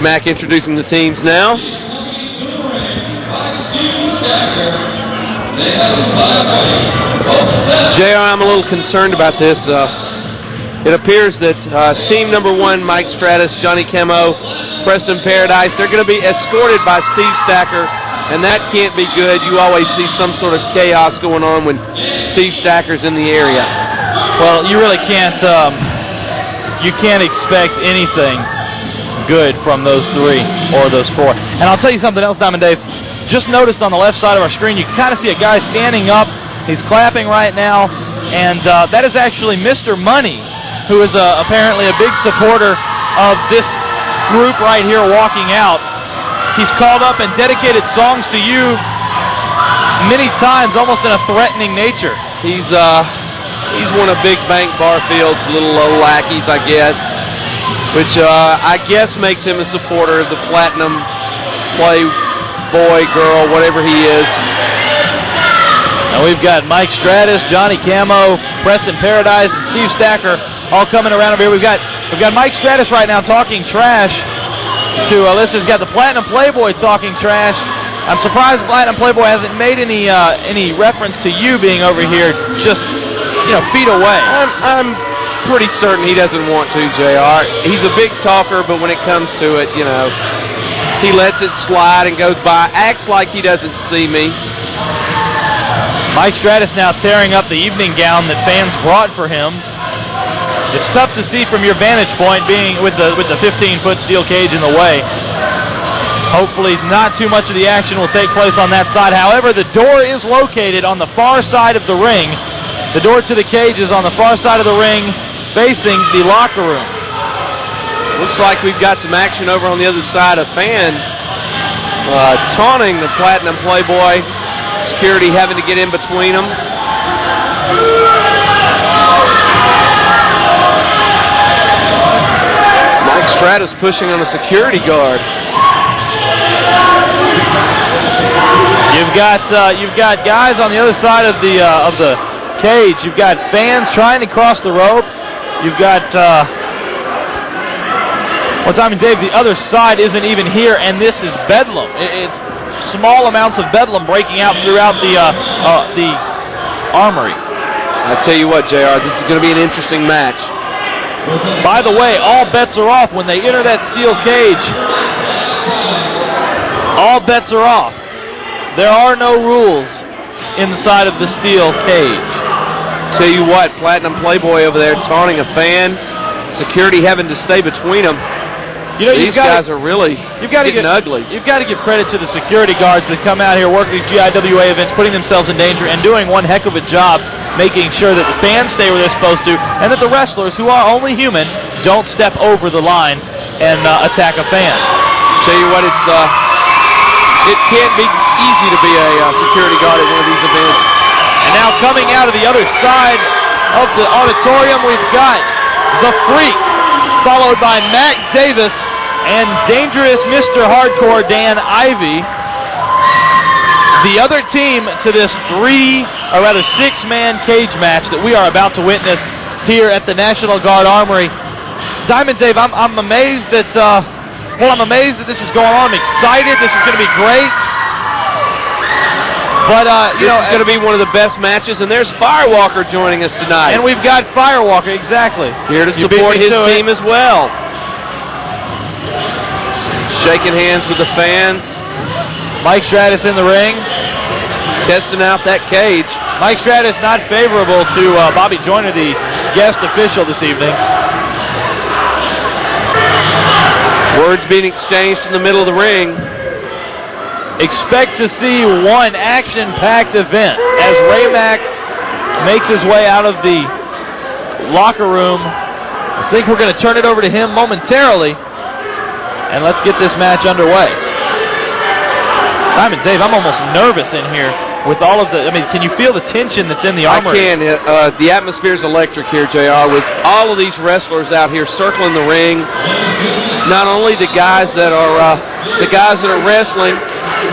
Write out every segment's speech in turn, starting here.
J-Mac introducing the teams now. JR, I'm a little concerned about this. It appears that team number 1, Mike Stratus, Johnny Camo, Preston Paradise, they're going to be escorted by Steve Stacker, and that can't be good. You always see some sort of chaos going on when Steve Stacker's in the area. Well, you really can't expect anything good from those 3 or those 4. And I'll tell you something else, Diamond Dave. Just noticed on the left side of our screen, you can kind of see a guy standing up. He's clapping right now, and that is actually Mr. Money, who is apparently a big supporter of this group right here walking out. He's called up and dedicated songs to you many times, almost in a threatening nature. He's one of Big Bank Barfield's little low lackeys, I guess, which I guess makes him a supporter of the Platinum Playboy, girl, whatever he is. Now we've got Mike Stratus, Johnny Camo, Preston Paradise, and Steve Stacker all coming around over here. We've got Mike Stratus right now talking trash to listeners. We've got the Platinum Playboy talking trash. I'm surprised Platinum Playboy hasn't made any reference to you being over here just feet away. I'm pretty certain he doesn't want to, JR. He's a big talker, but when it comes to it, he lets it slide and goes by, acts like he doesn't see me. Mike Stratus now tearing up the evening gown that fans brought for him. It's tough to see from your vantage point, being with the 15-foot steel cage in the way. Hopefully not too much of the action will take place on that side. However, the door is located on the far side of the ring. The door to the cage is on the far side of the ring, facing the locker room. Looks like we've got some action over on the other side. A fan taunting the Platinum Playboy. Security having to get in between them. Mike Stratus pushing on a security guard. You've got guys on the other side of the cage. You've got fans trying to cross the rope. You've got Diamond Dave, the other side isn't even here, and this is bedlam. It's small amounts of bedlam breaking out throughout the armory. I tell you what, JR, this is going to be an interesting match. By the way, all bets are off when they enter that steel cage. All bets are off. There are no rules inside of the steel cage. Tell you what, Platinum Playboy over there taunting a fan. Security having to stay between them. These guys are really getting ugly. You've got to give credit to the security guards that come out here working these GIWA events, putting themselves in danger, and doing one heck of a job making sure that the fans stay where they're supposed to, and that the wrestlers, who are only human, don't step over the line and attack a fan. Tell you what, it can't be easy to be a security guard at one of these events. And now coming out of the other side of the auditorium, we've got The Freak, followed by Matt Davis and Dangerous Mr. Hardcore Dan Ivy. The other team to this 6-man cage match that we are about to witness here at the National Guard Armory. Diamond Dave, I'm amazed that this is going on. I'm excited. This is going to be great. But this is going to be one of the best matches, and there's Firewalker joining us tonight. And we've got Firewalker, exactly, here to support his team as well. Shaking hands with the fans. Mike Stratus in the ring, testing out that cage. Mike Stratus not favorable to Bobby Joyner, the guest official this evening. Words being exchanged in the middle of the ring. Expect to see one action-packed event as Ray-Mac makes his way out of the locker room. I think we're going to turn it over to him momentarily, and let's get this match underway. Diamond Dave, I'm almost nervous in here with all of can you feel the tension that's in the armory? I can. The atmosphere is electric here, JR, with all of these wrestlers out here circling the ring. Not only the guys that are wrestling,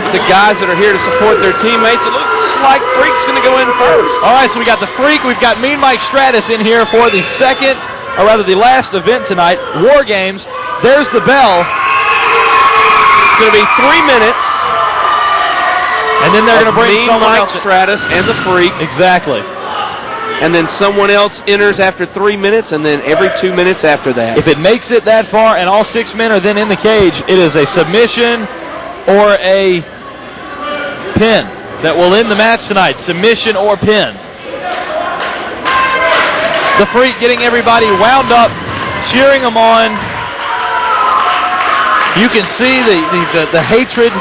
the guys that are here to support their teammates. It looks like Freak's going to go in first. All right, so we got the Freak. We've got Mean Mike Stratus in here for the last event tonight, Wargames. There's the bell. going to be 3 minutes. And then they're going to bring someone Mike else. Stratus and the Freak. Exactly. And then someone else enters after 3 minutes, and then every 2 minutes after that. If it makes it that far and all 6 men are then in the cage, it is a submission or a pin that will end the match tonight. Submission or pin. The Freak getting everybody wound up, cheering them on. You can see the hatred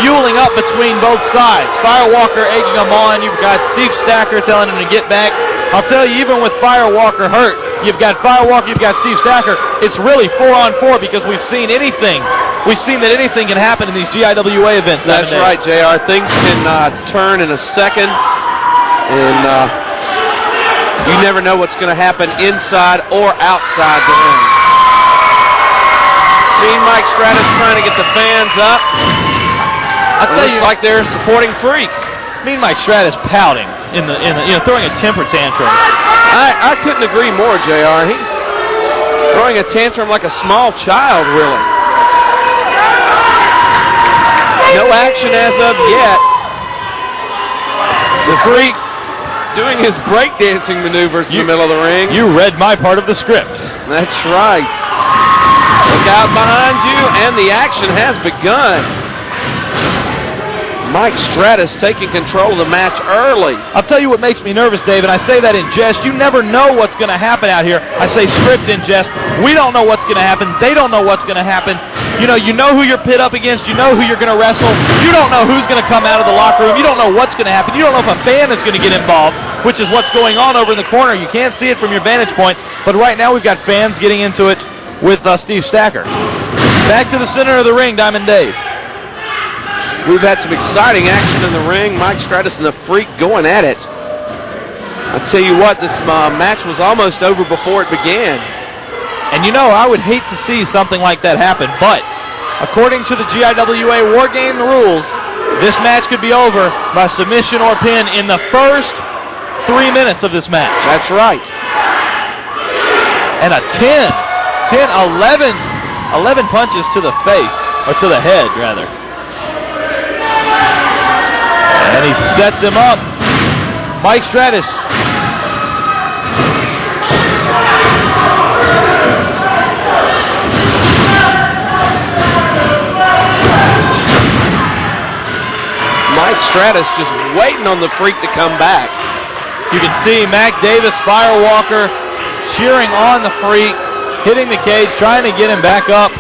fueling up between both sides. Firewalker egging them on. You've got Steve Stacker telling him to get back. I'll tell you, even with Firewalker hurt, you've got Firewalker, you've got Steve Stacker. It's really 4-on-4 because we've seen anything. We've seen that anything can happen in these GIWA events. That's right, JR. Things can turn in a second, and you never know what's going to happen inside or outside the ring. Mean Mike Stratus trying to get the fans up. I'll tell you, like they're supporting Freak. Mean Mike Stratus pouting in the throwing a temper tantrum. I couldn't agree more, JR. He throwing a tantrum like a small child, really. No action as of yet. The Freak doing his breakdancing maneuvers in the middle of the ring. You read my part of the script. That's right. Look out behind you, and the action has begun. Mike Stratus taking control of the match early. I'll tell you what makes me nervous, Dave, and I say that in jest. You never know what's going to happen out here. I say script in jest. We don't know what's going to happen. They don't know what's going to happen. You know who you're pit up against. You know who you're going to wrestle. You don't know who's going to come out of the locker room. You don't know what's going to happen. You don't know if a fan is going to get involved, which is what's going on over in the corner. You can't see it from your vantage point, but right now we've got fans getting into it with Steve Stacker. Back to the center of the ring, Diamond Dave. We've had some exciting action in the ring. Mike Stratus and the Freak going at it. I'll tell you what, this match was almost over before it began. And I would hate to see something like that happen, but according to the GIWA Wargame rules, this match could be over by submission or pin in the first 3 minutes of this match. That's right. And a 11 punches to the face, or to the head, rather. And he sets him up. Mike Stratus. Mike Stratus just waiting on the Freak to come back. You can see Mac Davis, Firewalker, cheering on the Freak, hitting the cage, trying to get him back up.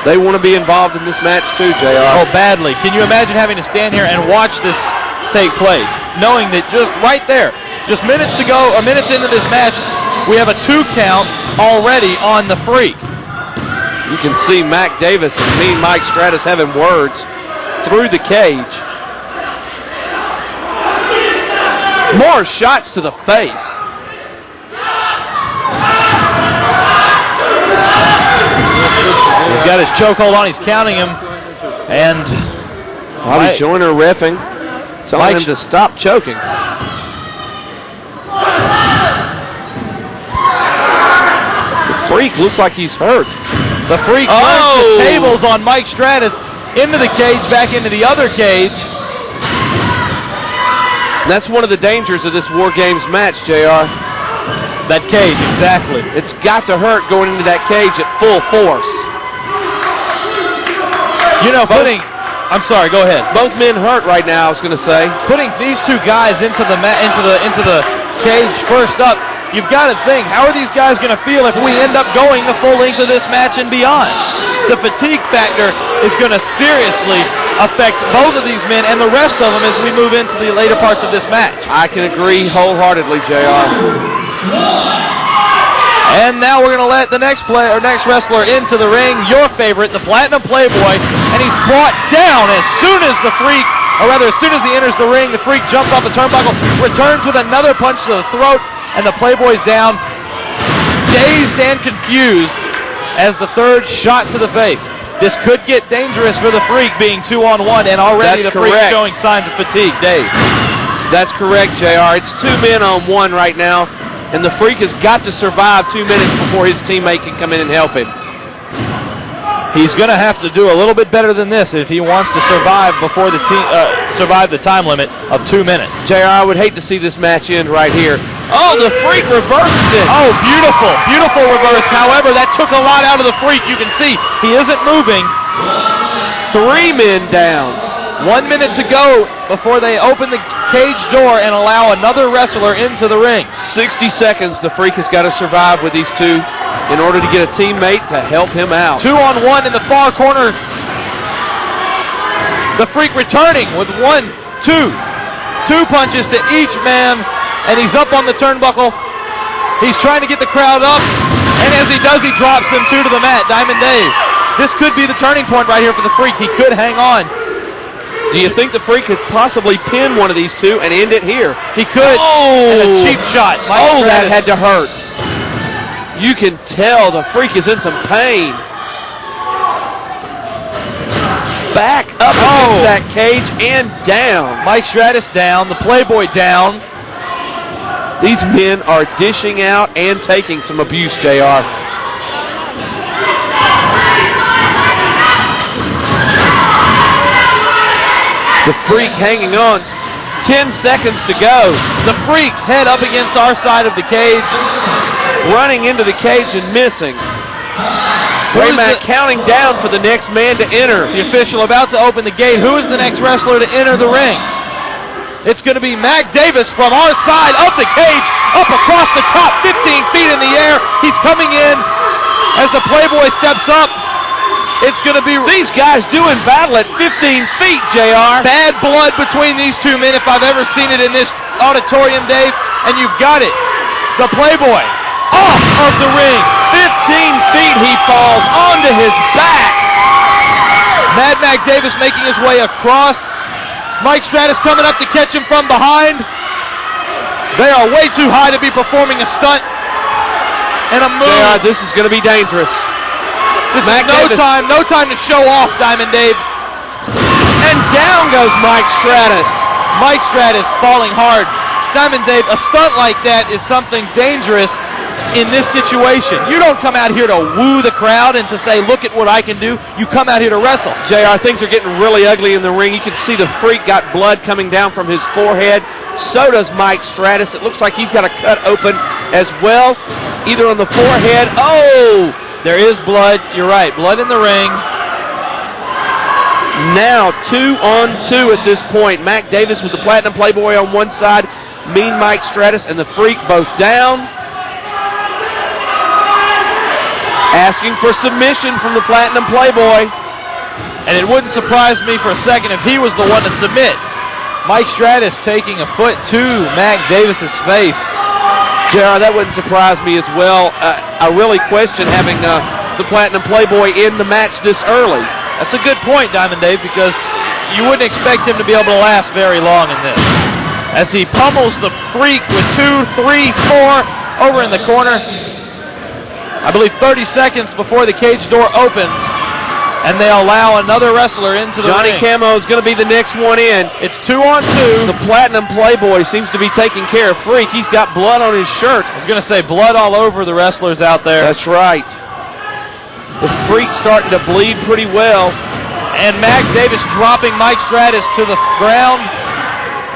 They want to be involved in this match too, JR. Oh, badly. Can you imagine having to stand here and watch this take place, knowing that just right there, just minutes to go, or minutes into this match, we have a 2 count already on the Freak. You can see Mac Davis and Mean Mike Stratus having words through the cage. More shots to the face. He's got his chokehold on. He's counting him. And Bobby Joyner reffing, telling him to stop choking. The Freak looks like he's hurt. The Freak turns the tables on Mike Stratus into the cage, back into the other cage. That's one of the dangers of this Wargames match, JR. That cage, exactly. It's got to hurt going into that cage at full force. I'm sorry, go ahead. Both men hurt right now, I was going to say. Putting these 2 guys into the cage first up, you've got to think, how are these guys going to feel if we end up going the full length of this match and beyond? The fatigue factor is going to seriously affect both of these men and the rest of them as we move into the later parts of this match. I can agree wholeheartedly, JR. And now we're going to let the next wrestler into the ring, your favorite, the Platinum Playboy, and he's brought down as soon as the Freak, or rather as soon as he enters the ring, the Freak jumps off the turnbuckle, returns with another punch to the throat, and the Playboy's down, dazed and confused as the third shot to the face. This could get dangerous for the Freak being 2-on-1, and already the Freak showing signs of fatigue. Dave. That's correct, JR. It's 2 men on 1 right now. And the Freak has got to survive 2 minutes before his teammate can come in and help him. He's going to have to do a little bit better than this if he wants to survive before the survive the time limit of 2 minutes. JR, I would hate to see this match end right here. Oh, the Freak reverses it. Oh, beautiful, beautiful reverse. However, that took a lot out of the Freak. You can see he isn't moving. 3 men down. 1 minute to go before they open the cage door and allow another wrestler into the ring. 60 seconds the Freak has got to survive with these two in order to get a teammate to help him out. 2-on-1 in the far corner. The Freak returning with 1, 2 punches to each man, and he's up on the turnbuckle. He's trying to get the crowd up, and as he does, he drops them 2 to the mat. Diamond Dave. This could be the turning point right here for the Freak. He could hang on. Do you think the Freak could possibly pin one of these two and end it here? He could. Oh! And a cheap shot. That had to hurt. You can tell the Freak is in some pain. Back up against that cage and down. Mike Stratus down. The Playboy down. These men are dishing out and taking some abuse, JR. The Freak hanging on. 10 seconds to go. The Freak's head up against our side of the cage. Running into the cage and missing. Raymack counting down for the next man to enter. The official about to open the gate. Who is the next wrestler to enter the ring? It's going to be Mac Davis from our side of the cage. Up across the top, 15 feet in the air. He's coming in as the Playboy steps up. It's going to be... These guys doing battle at 15 feet, JR. Bad blood between these two men if I've ever seen it in this auditorium, Dave. And you've got it. The Playboy off of the ring. 15 feet he falls onto his back. Mad Mac Davis making his way across. Mike Stratus coming up to catch him from behind. They are way too high to be performing a stunt. And a move. JR, this is going to be dangerous. This is no time to show off, Diamond Dave. And down goes Mike Stratus. Mike Stratus falling hard. Diamond Dave, a stunt like that is something dangerous in this situation. You don't come out here to woo the crowd and to say, look at what I can do. You come out here to wrestle. JR, things are getting really ugly in the ring. You can see the Freak got blood coming down from his forehead. So does Mike Stratus. It looks like he's got a cut open as well, either on the forehead. Oh! There is blood. You're right. Blood in the ring. Now 2-on-2 at this point. Mac Davis with the Platinum Playboy on one side. Mean Mike Stratus and the Freak both down. Asking for submission from the Platinum Playboy. And it wouldn't surprise me for a second if he was the one to submit. Mike Stratus taking a foot to Mac Davis's face. JR, that wouldn't surprise me as well. I really question having the Platinum Playboy in the match this early. That's a good point, Diamond Dave, because you wouldn't expect him to be able to last very long in this. As he pummels the Freak with 2, 3, 4 over in the corner. I believe 30 seconds before the cage door opens, and they allow another wrestler into the ring. Johnny Camo is going to be the next one in. It's 2-on-2. The Platinum Playboy seems to be taking care of Freak. He's got blood on his shirt. I was going to say blood all over the wrestlers out there. That's right. The Freak's starting to bleed pretty well. And Mac Davis dropping Mike Stratus to the ground.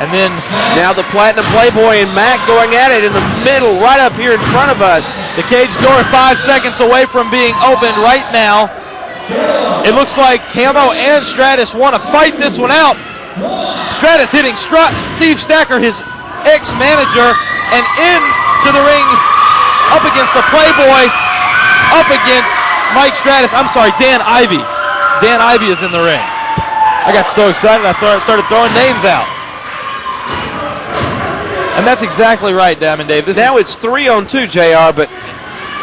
And then now the Platinum Playboy and Mac going at it in the middle, right up here in front of us. The cage door 5 seconds away from being opened right now. It looks like Camo and Stratus want to fight this one out. Stratus hitting Steve Stacker, his ex-manager, and into the ring up against the Playboy, up against Mike Stratus. I'm sorry, Dan Ivey. Dan Ivey is in the ring. I got so excited I started throwing names out. And that's exactly right, Diamond Dave. Now it's 3-on-2, JR, but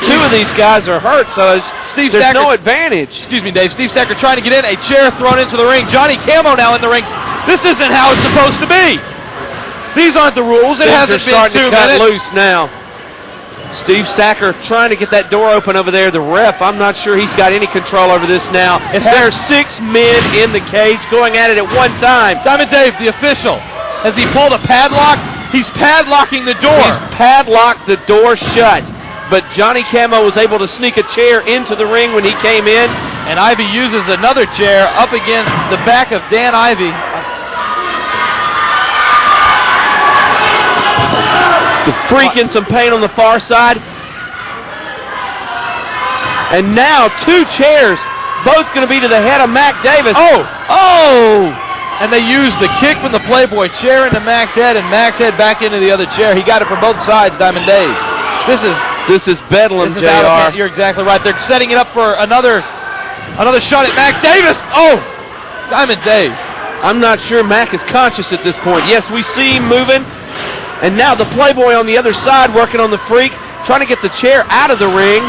two of these guys are hurt, so there's no advantage. Excuse me, Dave. Steve Stacker trying to get in. A chair thrown into the ring. Johnny Camo now in the ring. This isn't how it's supposed to be. These aren't the rules. It hasn't been 2 minutes. Things are starting to cut loose now. Steve Stacker trying to get that door open over there. The ref, I'm not sure he's got any control over this now. There's 6 men in the cage going at it at one time. Diamond Dave, the official, has he pulled a padlock? He's padlocking the door. He's padlocked the door shut. But Johnny Camo was able to sneak a chair into the ring when he came in. And Ivy uses another chair up against the back of Dan Ivy. The Freak in some pain on the far side. And now 2 chairs, both going to be to the head of Mac Davis. Oh! And they used the kick from the Playboy chair into Mac's head, and Mac's head back into the other chair. He got it from both sides, Diamond Dave. This is bedlam, this is JR. You're exactly right. They're setting it up for another shot at Mac Davis. Oh! Diamond Dave. I'm not sure Mac is conscious at this point. Yes, we see him moving. And now the Playboy on the other side working on the Freak, trying to get the chair out of the ring.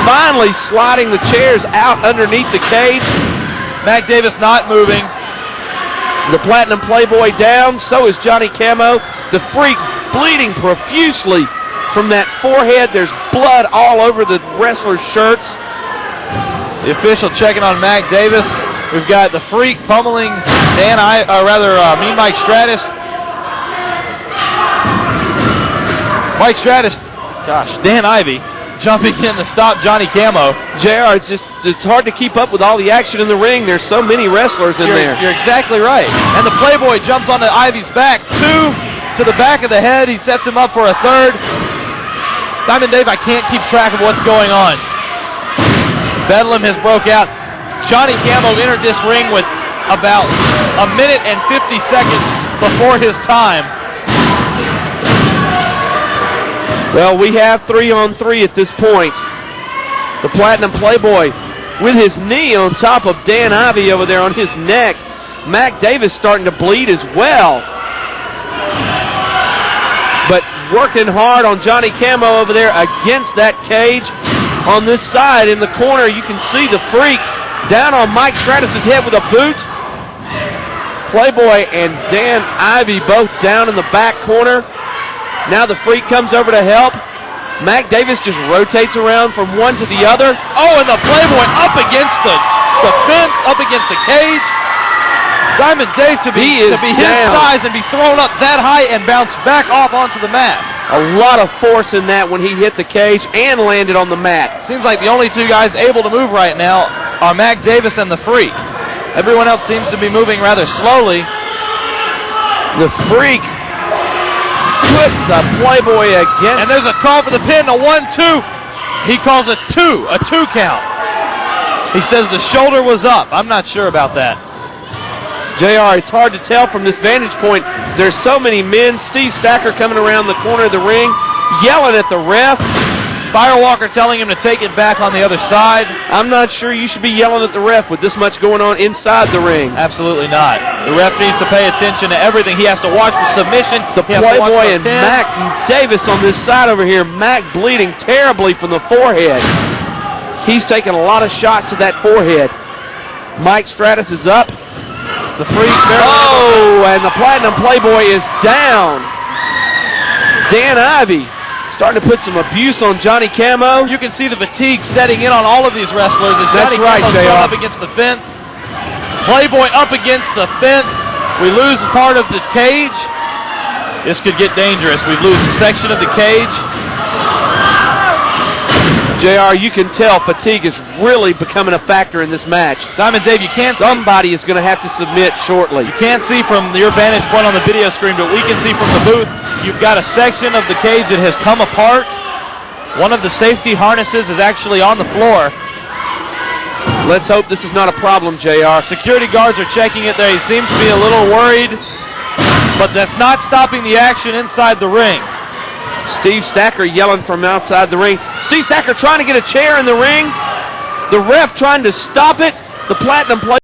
Finally sliding the chairs out underneath the cage. Mac Davis not moving. The Platinum Playboy down, so is Johnny Camo. The Freak bleeding profusely from that forehead. There's blood all over the wrestlers' shirts. The official checking on Mac Davis. We've got the Freak pummeling Mean Mike Stratus. Mike Stratus, Dan Ivy jumping in to stop Johnny Camo. JR, it's hard to keep up with all the action in the ring. There's so many wrestlers in there. You're exactly right. And the Playboy jumps onto Ivy's back. 2 to the back of the head. He sets him up for a 3rd. Diamond Dave, I can't keep track of what's going on. Bedlam has broke out. Johnny Camo entered this ring with about a minute and 50 seconds before his time. Well, we have 3-on-3 at this point. The Platinum Playboy with his knee on top of Dan Ivy over there on his neck. Mac Davis starting to bleed as well. But working hard on Johnny Camo over there against that cage. On this side in the corner, you can see the Freak down on Mike Stratus' head with a boot. Playboy and Dan Ivy both down in the back corner. Now the Freak comes over to help. Mac Davis just rotates around from one to the other. Oh, and the Playboy up against the fence, up against the cage. Diamond Dave to be his size and be thrown up that high and bounce back off onto the mat. A lot of force in that when he hit the cage and landed on the mat. Seems like the only 2 guys able to move right now are Mac Davis and the Freak. Everyone else seems to be moving rather slowly. The Freak puts the Playboy against. And there's a call for the pin, a 1-2. He calls a 2 count. He says the shoulder was up. I'm not sure about that. JR, it's hard to tell from this vantage point. There's so many men. Steve Stacker coming around the corner of the ring, yelling at the ref. Firewalker telling him to take it back on the other side. I'm not sure you should be yelling at the ref with this much going on inside the ring. Absolutely not. The ref needs to pay attention to everything. He has to watch for submission. The Playboy and Mac Davis on this side over here. Mac bleeding terribly from the forehead. He's taking a lot of shots to that forehead. Mike Stratus is up. The Freak. And the Platinum Playboy is down. Dan Ivy starting to put some abuse on Johnny Camo. You can see the fatigue setting in on all of these wrestlers as That's Johnny right, Camo's JR. up against the fence. Playboy up against the fence. We lose part of the cage. This could get dangerous. We lose a section of the cage. JR, you can tell fatigue is really becoming a factor in this match. Diamond Dave, you can't Somebody is going to have to submit shortly. You can't see from your vantage point on the video screen, but we can see from the booth. You've got a section of the cage that has come apart. One of the safety harnesses is actually on the floor. Let's hope this is not a problem, JR. Security guards are checking it there. He seems to be a little worried, but that's not stopping the action inside the ring. Steve Stacker yelling from outside the ring. Steve Stacker trying to get a chair in the ring. The ref trying to stop it. The Platinum Playboy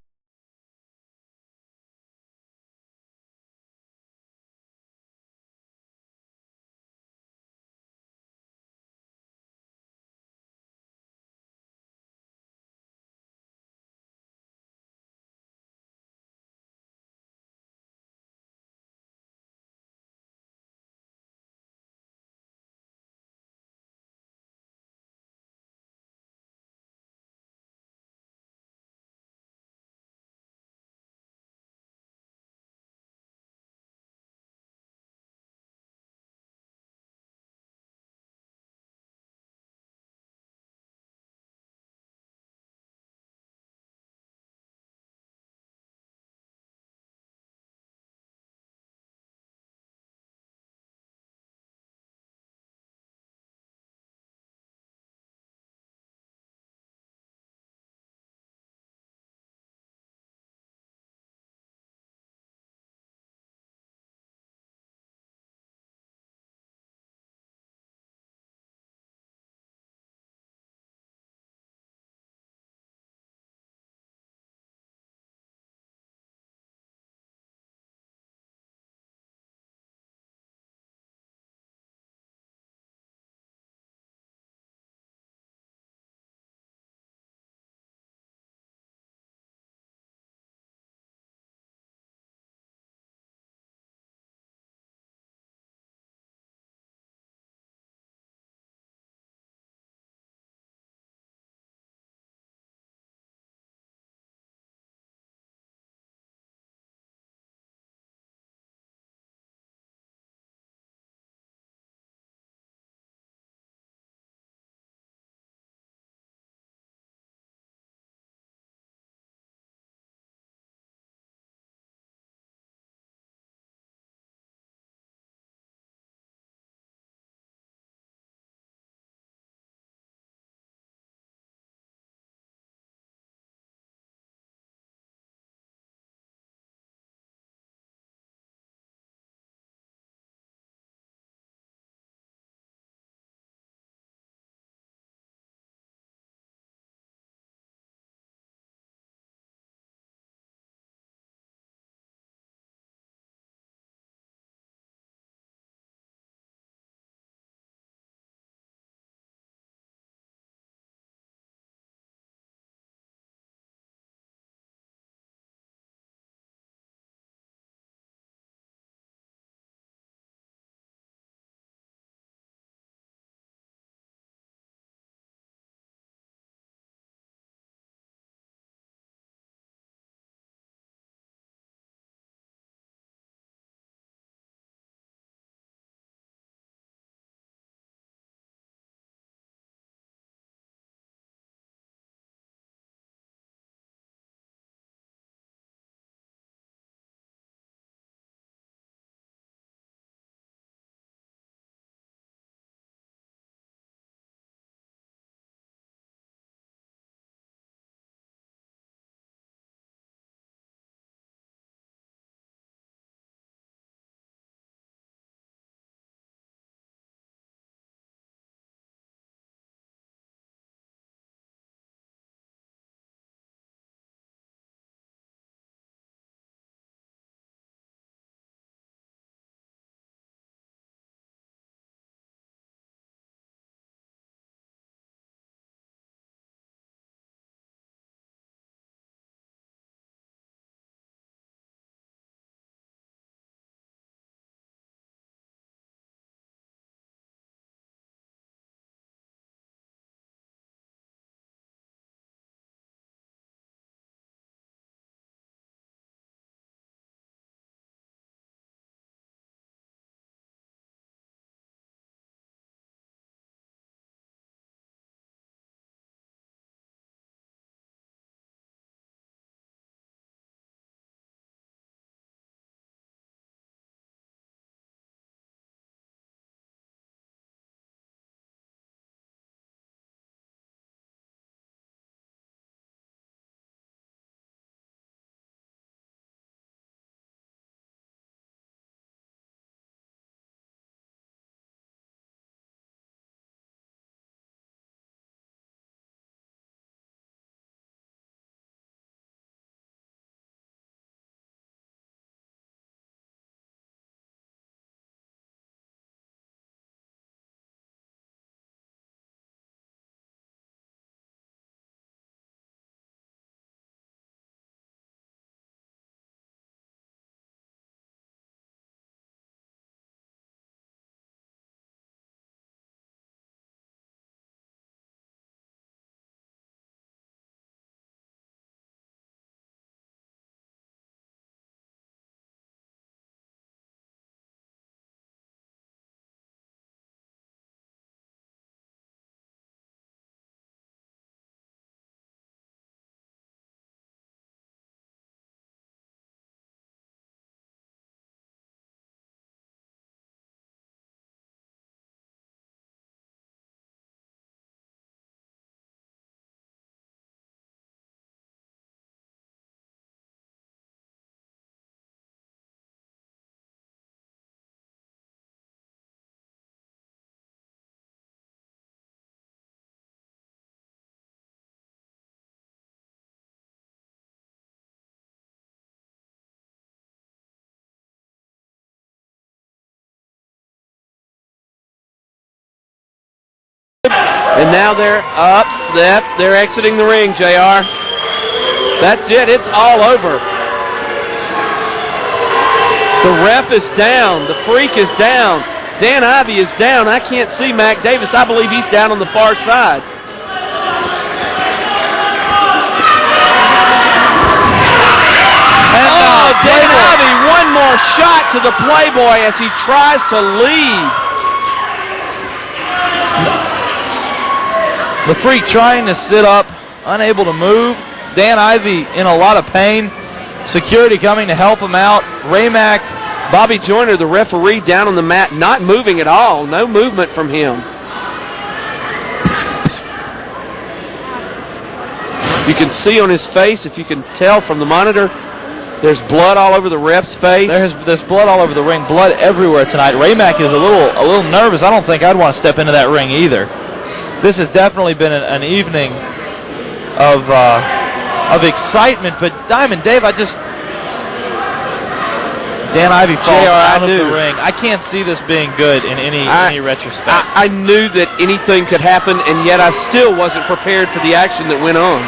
And now they're up. They're exiting the ring, JR. That's it. It's all over. The ref is down. The freak is down. Dan Ivey is down. I can't see Mac Davis. I believe he's down on the far side. And Dan Ivey, one more shot to the Playboy as he tries to leave. The freak trying to sit up, unable to move. Dan Ivey in a lot of pain. Security coming to help him out. Raymack. Bobby Joyner, the referee, down on the mat, not moving at all. No movement from him. You can see on his face, if you can tell from the monitor, there's blood all over the ref's face. There's blood all over the ring, blood everywhere tonight. Raymack is a little nervous. I don't think I'd want to step into that ring either. This has definitely been an evening of excitement. But Diamond Dave, Dan Ivey falls out of the ring. I can't see this being good in any retrospect. I knew that anything could happen, and yet I still wasn't prepared for the action that went on.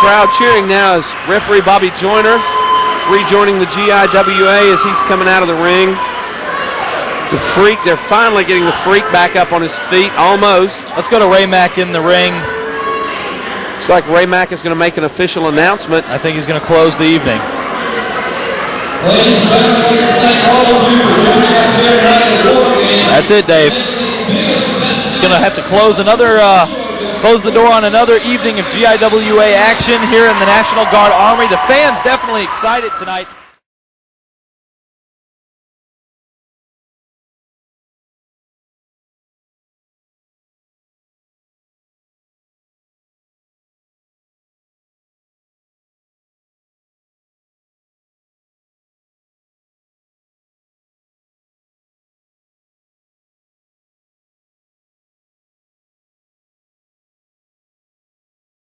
Crowd cheering now as referee Bobby Joyner rejoining the GIWA as he's coming out of the ring. The freak, they're finally getting the freak back up on his feet, almost. Let's go to Raymack in the ring. Looks like Raymack is going to make an official announcement. I think he's going to close the evening. Ladies and gentlemen, we'd like to thank all of you for joining us here tonight at Wargames. That's it, Dave. He's going to have to close the door on another evening of GIWA action here in the National Guard Armory. The fans definitely excited tonight.